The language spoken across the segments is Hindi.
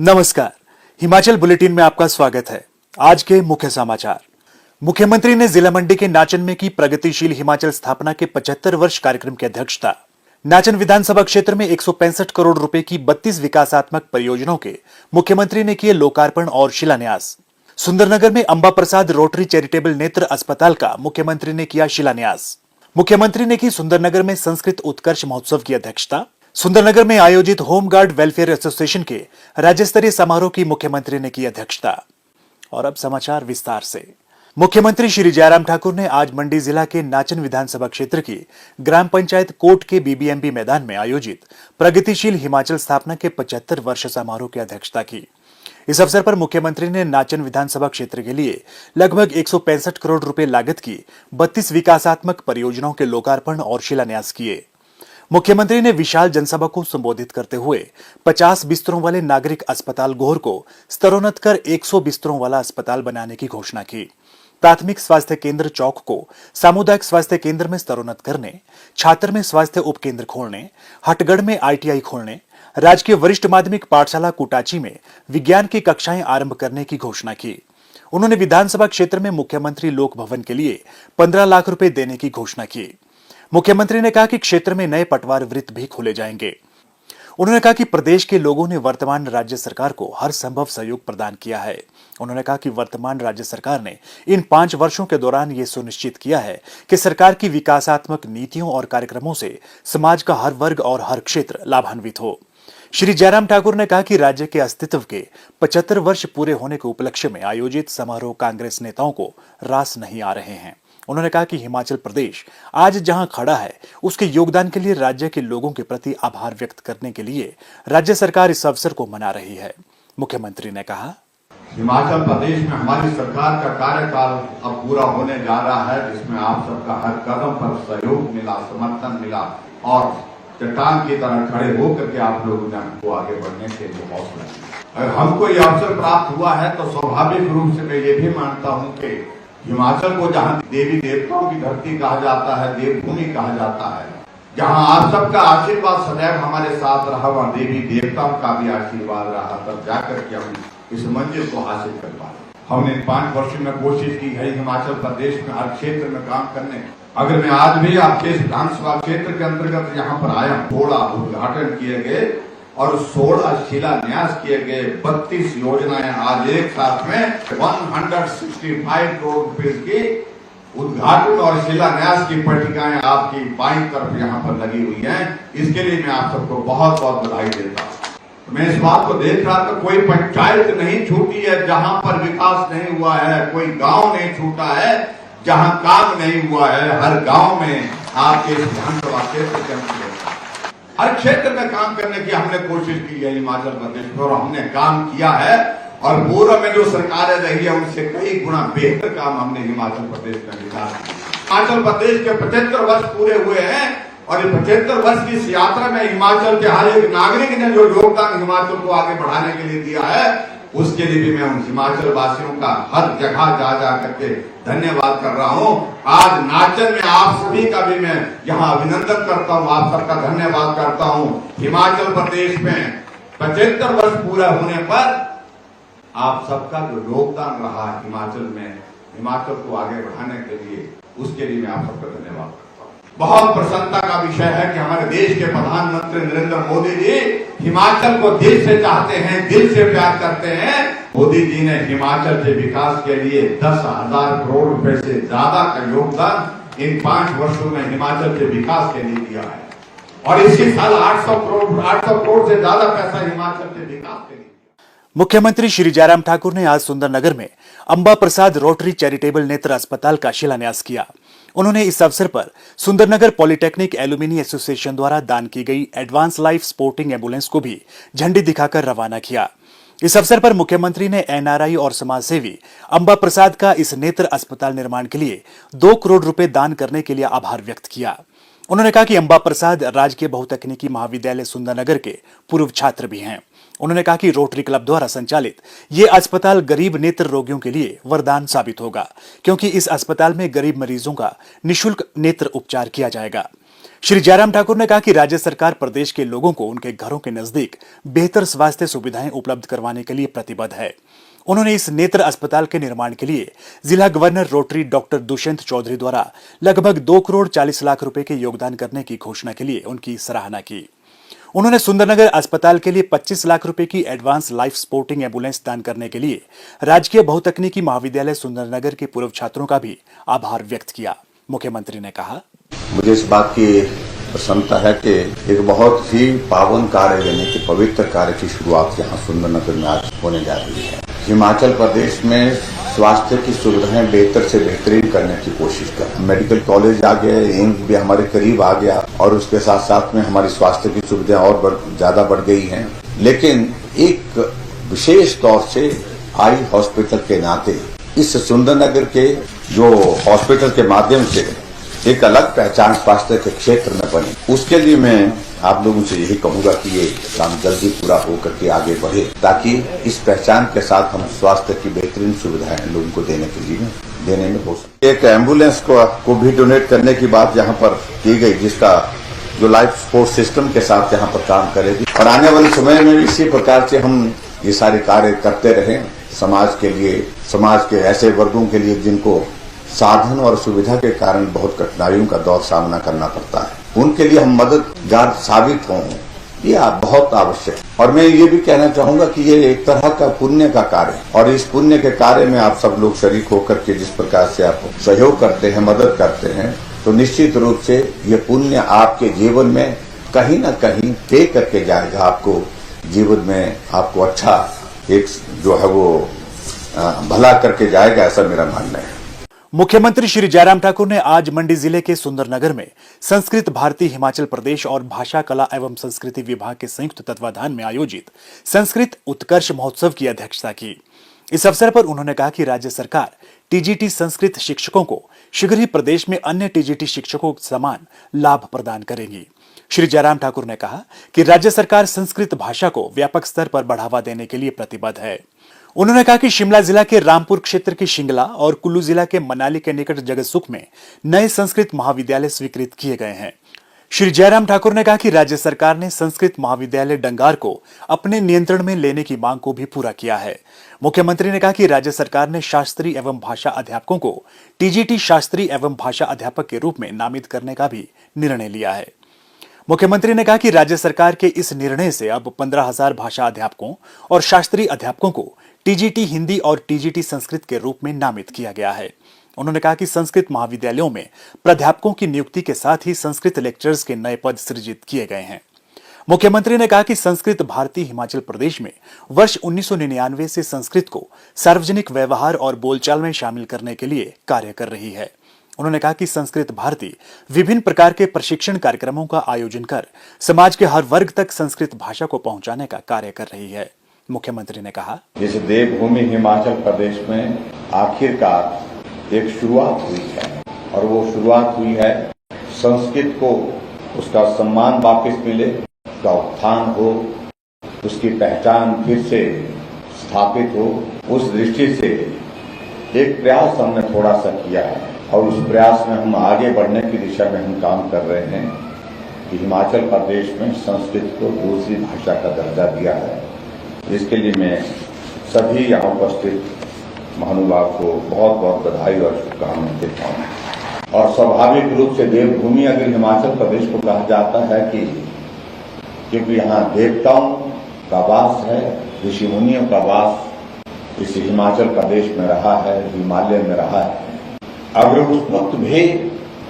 नमस्कार, हिमाचल बुलेटिन में आपका स्वागत है। आज के मुख्य समाचार। मुख्यमंत्री ने जिला मंडी के नाचन में की प्रगतिशील हिमाचल स्थापना के 75 वर्ष कार्यक्रम की अध्यक्षता। नाचन विधानसभा क्षेत्र में 165 करोड़ रुपए की 32 विकासात्मक परियोजनाओं के मुख्यमंत्री ने किए लोकार्पण और शिलान्यास। सुंदरनगर में अंबा प्रसाद रोटरी चैरिटेबल नेत्र अस्पताल का मुख्यमंत्री ने किया शिलान्यास। मुख्यमंत्री ने की सुंदरनगर में संस्कृत उत्कर्ष महोत्सव की अध्यक्षता। सुंदरनगर में आयोजित होमगार्ड वेलफेयर एसोसिएशन के राज्य स्तरीय समारोह की मुख्यमंत्री ने की अध्यक्षता। और अब समाचार विस्तार से। मुख्यमंत्री श्री जयराम ठाकुर ने आज मंडी जिला के नाचन विधानसभा क्षेत्र की ग्राम पंचायत कोट के बीबीएमबी मैदान में आयोजित प्रगतिशील हिमाचल स्थापना के 75 वर्ष समारोह की अध्यक्षता की। इस अवसर पर मुख्यमंत्री ने नाचन विधानसभा क्षेत्र के लिए लगभग 165 करोड़ रुपए लागत की 32 विकासात्मक परियोजनाओं के लोकार्पण और शिलान्यास किए। मुख्यमंत्री ने विशाल जनसभा को संबोधित करते हुए 50 बिस्तरों वाले नागरिक अस्पताल गोहर को स्तरोन्नत कर 100 बिस्तरों वाला अस्पताल बनाने की घोषणा की। प्राथमिक स्वास्थ्य केंद्र चौक को सामुदायिक स्वास्थ्य केंद्र में स्तरोन्नत करने, छात्र में स्वास्थ्य उपकेंद्र खोलने, हटगढ़ में आईटीआई खोलने, राजकीय वरिष्ठ माध्यमिक पाठशाला कुटाची में विज्ञान की कक्षाएं आरंभ करने की घोषणा की। उन्होंने विधानसभा क्षेत्र में मुख्यमंत्री लोक भवन के लिए 15 लाख रुपए देने की घोषणा की। मुख्यमंत्री ने कहा कि क्षेत्र में नए पटवार वृत्त भी खोले जाएंगे। उन्होंने कहा कि प्रदेश के लोगों ने वर्तमान राज्य सरकार को हर संभव सहयोग प्रदान किया है। उन्होंने कहा कि वर्तमान राज्य सरकार ने इन 5 वर्षों के दौरान ये सुनिश्चित किया है कि सरकार की विकासात्मक नीतियों और कार्यक्रमों से समाज का हर वर्ग और हर क्षेत्र लाभान्वित हो। श्री जयराम ठाकुर ने कहा कि राज्य के अस्तित्व के 75 वर्ष पूरे होने के उपलक्ष्य में आयोजित समारोह कांग्रेस नेताओं को रास नहीं आ रहे हैं। उन्होंने कहा कि हिमाचल प्रदेश आज जहां खड़ा है उसके योगदान के लिए राज्य के लोगों के प्रति आभार व्यक्त करने के लिए राज्य सरकार इस अवसर को मना रही है। मुख्यमंत्री ने कहा, हिमाचल प्रदेश में हमारी सरकार का कार्यकाल अब पूरा होने जा रहा है, जिसमें आप सबका हर कदम पर सहयोग मिला, समर्थन मिला और चट्टान की तरह खड़े होकर के आप लोगों ने हमको आगे बढ़ने के लिए हौसला दिया। अगर हमको ये अवसर प्राप्त हुआ है तो स्वाभाविक रूप से मैं ये भी मानता हूँ कि हिमाचल को जहाँ देवी देवताओं की धरती कहा जाता है, देवभूमि कहा जाता है, जहाँ आप सबका आशीर्वाद सदैव हमारे साथ रहा, वहाँ देवी देवताओं का भी आशीर्वाद रहा, तब जाकर के हम इस मंजिल को हासिल कर पाए। हमने 5 वर्षों में कोशिश की है हिमाचल प्रदेश में हर क्षेत्र में काम करने। अगर मैं आज भी आपके विधानसभा क्षेत्र के अंतर्गत यहाँ पर आया, थोड़ा उद्घाटन किए गए और 16 शिलान्यास किए गए, 32 योजनाएं आज एक साथ में 165 करोड़ रुपए की उद्घाटन और शिलान्यास की पट्टिकाएं आपकी बाईं तरफ यहाँ पर लगी हुई हैं। इसके लिए मैं आप सबको बहुत बहुत बधाई देता हूँ। मैं इस बात को देख रहा था, कोई पंचायत नहीं छूटी है जहां पर विकास नहीं हुआ है, कोई गांव नहीं छूटा है जहां काम नहीं हुआ है। हर गांव में आपके विधानसभा क्षेत्र के अंदर हर क्षेत्र में काम करने की हमने कोशिश की है हिमाचल प्रदेश में, और हमने काम किया है। और पूर्व में जो सरकारें रही है उनसे कई गुना बेहतर काम हमने हिमाचल प्रदेश में विकास किया। हिमाचल प्रदेश के 75 वर्ष पूरे हुए हैं और ये 75 वर्ष की इस यात्रा में हिमाचल के हर एक नागरिक ने जो योगदान हिमाचल को आगे बढ़ाने के लिए दिया है, उसके लिए भी मैं उन हिमाचल वासियों का हर जगह जा करके धन्यवाद कर रहा हूं। आज नाचन में आप सभी का भी मैं यहाँ अभिनंदन करता हूं, आप सबका धन्यवाद करता हूं। हिमाचल प्रदेश में 75 वर्ष पूरा होने पर आप सबका जो योगदान रहा हिमाचल में, हिमाचल को आगे बढ़ाने के लिए, उसके लिए मैं आप सबका धन्यवाद करता हूं। बहुत प्रसन्नता का विषय है कि हमारे देश के प्रधानमंत्री नरेंद्र मोदी जी हिमाचल को दिल से चाहते हैं, दिल से प्यार करते हैं। मोदी जी ने हिमाचल के विकास के लिए 10,000 करोड़ रुपए से ज्यादा का योगदान इन 5 वर्षों में हिमाचल के विकास के लिए दिया है और इसी साल 800 करोड़ से ज्यादा पैसा हिमाचल के विकास के लिए। मुख्यमंत्री श्री जयराम ठाकुर ने आज सुंदरनगर में अंबा प्रसाद रोटरी चैरिटेबल नेत्र अस्पताल का शिलान्यास किया। उन्होंने इस अवसर पर सुंदरनगर पॉलिटेक्निक एल्यूमिनी एसोसिएशन द्वारा दान की गई एडवांस लाइफ स्पोर्टिंग एम्बुलेंस को भी झंडी दिखाकर रवाना किया। इस अवसर पर मुख्यमंत्री ने एनआरआई और समाजसेवी अंबा प्रसाद का इस नेत्र अस्पताल निर्माण के लिए 2 करोड़ रुपए दान करने के लिए आभार व्यक्त किया। उन्होंने कहा कि अंबा प्रसाद राजकीय बहुतकनीकी महाविद्यालय सुंदरनगर के पूर्व छात्र भी हैं। उन्होंने कहा कि रोटरी क्लब द्वारा संचालित ये अस्पताल गरीब नेत्र रोगियों के लिए वरदान साबित होगा, क्योंकि इस अस्पताल में गरीब मरीजों का निःशुल्क नेत्र उपचार किया जाएगा। श्री जयराम ठाकुर ने कहा कि राज्य सरकार प्रदेश के लोगों को उनके घरों के नजदीक बेहतर स्वास्थ्य सुविधाएं उपलब्ध करवाने के लिए प्रतिबद्ध है। उन्होंने इस नेत्र अस्पताल के निर्माण के लिए जिला governor Rotary doctor Dushyant Chaudhary द्वारा लगभग 2 करोड़ 40 लाख रुपए के योगदान करने की घोषणा के लिए उनकी सराहना की। उन्होंने सुंदरनगर अस्पताल के लिए 25 लाख रुपए की एडवांस लाइफ सपोर्टिंग एम्बुलेंस दान करने के लिए राजकीय बहुतकनीकी महाविद्यालय सुंदरनगर के पूर्व छात्रों का भी आभार व्यक्त किया। मुख्यमंत्री ने कहा, मुझे इस बात की प्रसन्नता है कि एक बहुत ही पावन कार्य यानी कि पवित्र कार्य की शुरुआत यहाँ सुंदरनगर में आज होने जा रही है। हिमाचल प्रदेश में स्वास्थ्य की सुविधाएं बेहतर से बेहतरीन करने की कोशिश कर, मेडिकल कॉलेज आ गए, एम्स भी हमारे करीब आ गया और उसके साथ साथ में हमारी स्वास्थ्य की सुविधाएं और ज्यादा बढ़ गई हैं। लेकिन एक विशेष तौर से आई हॉस्पिटल के नाते इस सुंदरनगर के जो हॉस्पिटल के माध्यम से एक अलग पहचान स्वास्थ्य के क्षेत्र में बनी, उसके लिए मैं आप लोगों से यही कहूंगा कि ये काम जल्दी पूरा होकर के आगे बढ़े ताकि इस पहचान के साथ हम स्वास्थ्य की बेहतरीन सुविधाएं लोगों को देने में हो सके। एक एम्बुलेंस को भी डोनेट करने की बात यहाँ पर की गई, जिसका जो लाइफ सपोर्ट सिस्टम के साथ यहाँ पर काम करेगी और आने वाले समय में इसी प्रकार से हम ये सारे कार्य करते रहे समाज के लिए, समाज के ऐसे वर्गों के लिए जिनको साधन और सुविधा के कारण बहुत कठिनाइयों का दौर सामना करना पड़ता है, उनके लिए हम मददगार साबित हों, ये बहुत आवश्यक। और मैं ये भी कहना चाहूंगा कि ये एक तरह का पुण्य का कार्य और इस पुण्य के कार्य में आप सब लोग शरीक होकर के जिस प्रकार से आप सहयोग करते हैं, मदद करते हैं, तो निश्चित रूप से ये पुण्य आपके जीवन में कहीं न कहीं दे करके जाएगा। आपको जीवन में आपको अच्छा एक जो है वो भला करके जाएगा, ऐसा मेरा मानना है। मुख्यमंत्री श्री जयराम ठाकुर ने आज मंडी जिले के सुंदरनगर में संस्कृत भारती हिमाचल प्रदेश और भाषा कला एवं संस्कृति विभाग के संयुक्त तत्वाधान में आयोजित संस्कृत उत्कर्ष महोत्सव की अध्यक्षता की। इस अवसर पर उन्होंने कहा कि राज्य सरकार टीजीटी संस्कृत शिक्षकों को शीघ्र ही प्रदेश में अन्य टीजीटी शिक्षकों के समान लाभ प्रदान करेगी। श्री जयराम ठाकुर ने कहा कि राज्य सरकार संस्कृत भाषा को व्यापक स्तर पर बढ़ावा देने के लिए प्रतिबद्ध है। उन्होंने कहा कि शिमला जिला के रामपुर क्षेत्र के शिंगला और कुल्लू जिला के मनाली के निकट जगतसुख में नए संस्कृत महाविद्यालय स्वीकृत किए गए हैं। श्री जयराम ठाकुर ने कहा कि राज्य सरकार ने संस्कृत महाविद्यालय डंगार को अपने नियंत्रण में लेने की मांग को भी पूरा किया है। मुख्यमंत्री ने कहा कि राज्य सरकार ने शास्त्री एवं भाषा अध्यापकों को टीजीटी शास्त्री एवं भाषा अध्यापक के रूप में नामित करने का भी निर्णय लिया है। मुख्यमंत्री ने कहा कि राज्य सरकार के इस निर्णय से अब 15,000 भाषा अध्यापकों और शास्त्री अध्यापकों को टीजीटी हिंदी और टीजीटी संस्कृत के रूप में नामित किया गया है। उन्होंने कहा कि संस्कृत महाविद्यालयों में प्राध्यापकों की नियुक्ति के साथ ही संस्कृत लेक्चरर्स के नए पद सृजित किए गए हैं। मुख्यमंत्री ने कहा कि संस्कृत भारती हिमाचल प्रदेश में वर्ष 1999 से संस्कृत को सार्वजनिक व्यवहार और बोलचाल में शामिल करने के लिए कार्य कर रही है। उन्होंने कहा कि संस्कृत भारती विभिन्न प्रकार के प्रशिक्षण कार्यक्रमों का आयोजन कर समाज के हर वर्ग तक संस्कृत भाषा को पहुंचाने का कार्य कर रही है। मुख्यमंत्री ने कहा, जैसे देवभूमि हिमाचल प्रदेश में आखिरकार एक शुरुआत हुई है और वो शुरुआत हुई है संस्कृत को उसका सम्मान वापस मिले, उसका उत्थान हो, उसकी पहचान फिर से स्थापित हो। उस दृष्टि से एक प्रयास हमने थोड़ा सा किया है और उस प्रयास में हम आगे बढ़ने की दिशा में हम काम कर रहे हैं कि हिमाचल प्रदेश में संस्कृत को दूसरी भाषा का दर्जा दिया है। इसके लिए मैं सभी यहाँ उपस्थित महानुभाव को बहुत बहुत बधाई और शुभकामनाएं देता हूँ। और स्वाभाविक रूप से देवभूमि अगर हिमाचल प्रदेश को कहा जाता है कि क्योंकि यहाँ देवताओं का वास है, ऋषि मुनियों का वास इस हिमाचल प्रदेश में रहा है, हिमालय में रहा है। अगर उस वक्त भी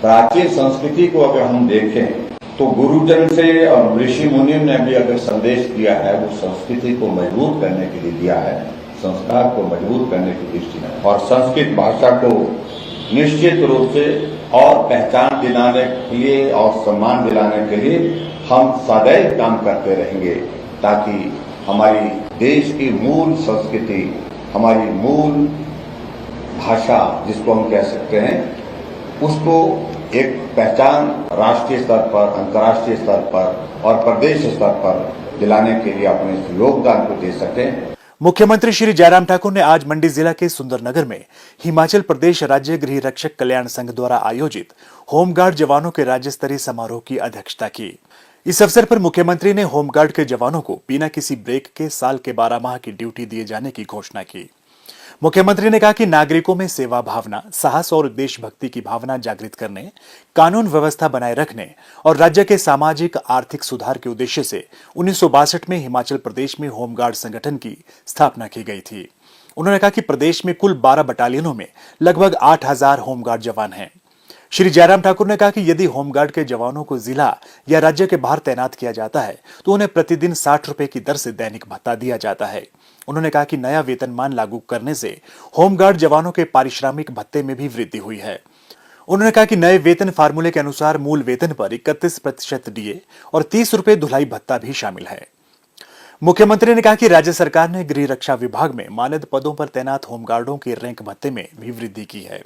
प्राचीन संस्कृति को अगर हम देखें तो गुरुजन से और ऋषि मुनियों ने भी अगर संदेश दिया है वो संस्कृति को मजबूत करने के लिए दिया है, संस्कार को मजबूत करने की दृष्टि में। और संस्कृत भाषा को निश्चित रूप से और पहचान दिलाने के लिए और सम्मान दिलाने के लिए हम सदैव काम करते रहेंगे ताकि हमारी देश की मूल संस्कृति, हमारी मूल भाषा जिसको हम कह सकते हैं, उसको एक पहचान राष्ट्रीय स्तर पर, अंतर्राष्ट्रीय स्तर पर और प्रदेश स्तर पर दिलाने के लिए अपने योगदान को दे सकें। मुख्यमंत्री श्री जयराम ठाकुर ने आज मंडी जिला के सुंदरनगर में हिमाचल प्रदेश राज्य गृह रक्षक कल्याण संघ द्वारा आयोजित होमगार्ड जवानों के राज्य स्तरीय समारोह की अध्यक्षता की। इस अवसर पर मुख्यमंत्री ने होमगार्ड के जवानों को बिना किसी ब्रेक के साल के 12 माह की ड्यूटी दिए जाने की घोषणा की। मुख्यमंत्री ने कहा कि नागरिकों में सेवा भावना, साहस और देशभक्ति की भावना जागृत करने, कानून व्यवस्था बनाए रखने और राज्य के सामाजिक आर्थिक सुधार के उद्देश्य से 1962 में हिमाचल प्रदेश में होमगार्ड संगठन की स्थापना की गई थी। उन्होंने कहा कि प्रदेश में कुल 12 बटालियनों में लगभग 8000 होमगार्ड जवान हैं। श्री जयराम ठाकुर ने कहा कि यदि होमगार्ड के जवानों को जिला या राज्य के बाहर तैनात किया जाता है तो उन्हें प्रतिदिन 60 रुपए की दर से दैनिक भत्ता दिया जाता है। उन्होंने कहा कि नया वेतनमान लागू करने से होमगार्ड जवानों के पारिश्रमिक भत्ते में भी वृद्धि हुई है। उन्होंने कहा कि नए वेतन फार्मूले के अनुसार मूल वेतन पर 31% डीए और 30 रुपए धुलाई भत्ता भी शामिल है। मुख्यमंत्री ने कहा कि राज्य सरकार ने गृह रक्षा विभाग में मानद पदों पर तैनात होमगार्डों के रैंक भत्ते में भी वृद्धि की है।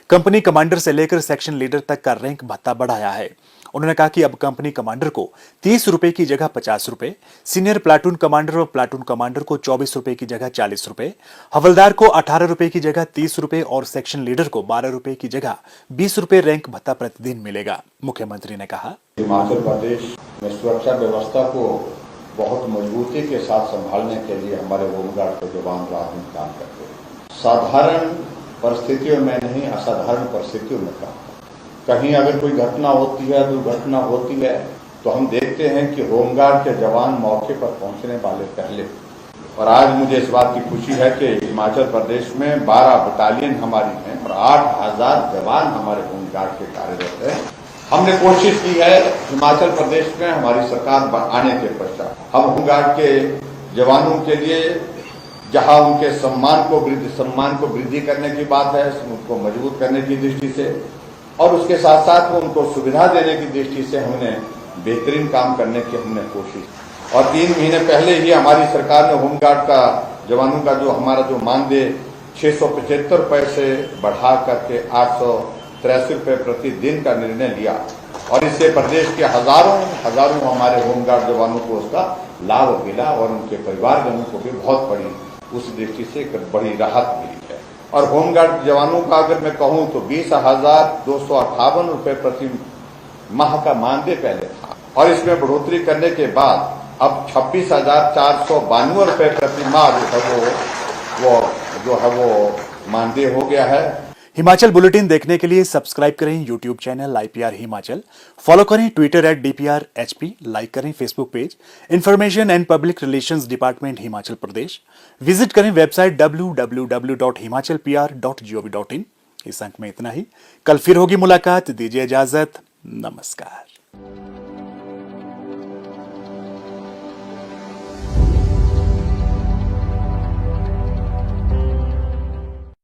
कंपनी कमांडर से लेकर सेक्शन लीडर तक का रैंक भत्ता बढ़ाया है। उन्होंने कहा कि अब कंपनी कमांडर को 30 रुपए की जगह 50 रुपए, सीनियर प्लाटून कमांडर और प्लाटून कमांडर को 24 रुपए की जगह 40 रुपए, हवलदार को 18 रुपए की जगह 30 रुपए और सेक्शन लीडर को 12 रुपए की जगह 20 रुपए रैंक भत्ता प्रतिदिन मिलेगा। मुख्यमंत्री ने कहा, हिमाचल प्रदेश में सुरक्षा व्यवस्था को बहुत मजबूती के साथ संभालने के लिए हमारे होमगार्ड के जवान रात में काम करते हैं। साधारण परिस्थितियों में नहीं, असाधारण परिस्थितियों में काम। कहीं अगर कोई घटना होती है, दुर्घटना होती है, तो हम देखते हैं कि होमगार्ड के जवान मौके पर पहुंचने वाले पहले। और आज मुझे इस बात की खुशी है कि हिमाचल प्रदेश में 12 बटालियन हमारी हैं और 8000 जवान हमारे होमगार्ड के कार्यरत हैं। हमने कोशिश की है हिमाचल प्रदेश में हमारी सरकार आने के पश्चात हम होमगार्ड के जवानों के लिए जहां उनके सम्मान को वृद्धि करने की बात है, उनको मजबूत करने की दृष्टि से और उसके साथ साथ उनको सुविधा देने की दृष्टि से हमने बेहतरीन काम करने की हमने कोशिश। और 3 महीने पहले ही हमारी सरकार ने होमगार्ड का जवानों का जो हमारा जो मानदेय 675 रुपए से बढ़ा करके 883 रुपए प्रतिदिन का निर्णय लिया और इससे प्रदेश के हजारों हमारे होमगार्ड जवानों को उसका लाभ मिला और उनके परिवारजनों को भी बहुत बड़ी उस दृष्टि से एक बड़ी राहत मिली है। और होमगार्ड जवानों का अगर मैं कहूं तो 20,258 रुपए प्रति माह का मानदेय पहले था और इसमें बढ़ोतरी करने के बाद अब 26,492 रुपए प्रति माह वो मानदेय हो गया है। हिमाचल बुलेटिन देखने के लिए सब्सक्राइब करें YouTube channel IPR Himachal, follow करें ट्विटर @DPRHP, लाइक करें Facebook page information and public relations department Himachal Pradesh, visit करें वेबसाइट www.himachalpr.gov.in। इस अंक में इतना ही, कल फिर होगी मुलाकात, दीजिए इजाजत, नमस्कार।